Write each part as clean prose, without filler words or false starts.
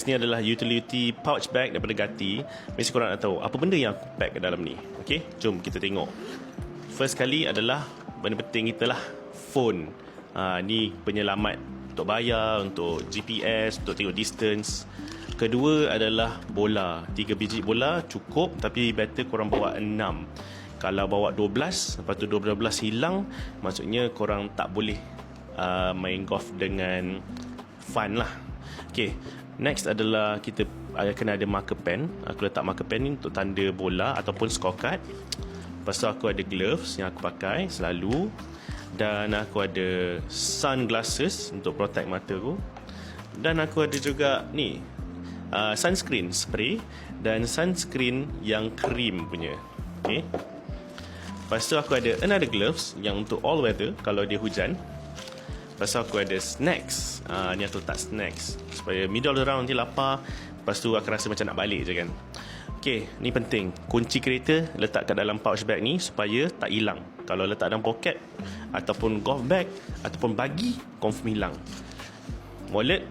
Ni adalah utility pouch bag daripada Gati. Mesti korang nak tahu apa benda yang aku pack ke dalam ni. Okay, jom kita tengok. First kali adalah benda penting kita lah, phone. Ni penyelamat untuk bayar, untuk GPS, untuk tengok distance. Kedua adalah bola. 3 biji bola cukup, tapi better korang bawa 6. Kalau bawa 12, lepas tu 12 hilang, maksudnya korang tak boleh main golf dengan fun lah. Okay, next adalah kita kena ada marker pen. Aku letak marker pen ni untuk tanda bola ataupun scorecard. Lepas tu aku ada gloves yang aku pakai selalu. Dan aku ada sunglasses untuk protect mata aku. Dan aku ada juga ni sunscreen spray dan sunscreen yang cream punya. Okay. Lepas tu aku ada another gloves yang untuk all weather kalau dia hujan. Lepas tu aku ada snacks. Ni aku letak snacks supaya middle round nanti lapar. Lepas tu aku rasa macam nak balik je kan. Okay, ni penting. Kunci kereta letak kat dalam pouch bag ni supaya tak hilang. Kalau letak dalam poket ataupun golf bag ataupun bagi, confirm hilang. Wallet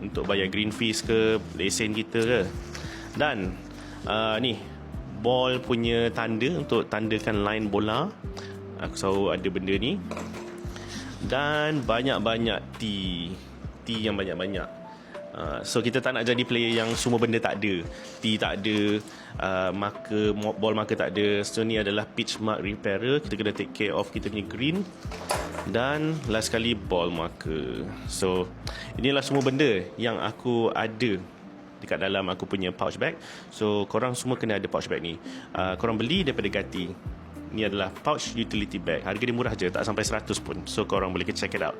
untuk bayar green fees ke, lesen kita ke. Dan ni ball punya tanda untuk tandakan line bola. Aku selalu ada benda ni. Dan banyak-banyak tee yang banyak-banyak. So kita tak nak jadi player yang semua benda tak ada. Tee tak ada, ball marker tak ada. So ni adalah pitch mark repairer. Kita kena take care of kita punya green. Dan last sekali ball marker. So inilah semua benda yang aku ada dekat dalam aku punya pouch bag. So korang semua kena ada pouch bag ni. Korang beli daripada Gati. Ni adalah pouch utility bag. Harga dia murah je, tak sampai 100 pun. So korang boleh check it out.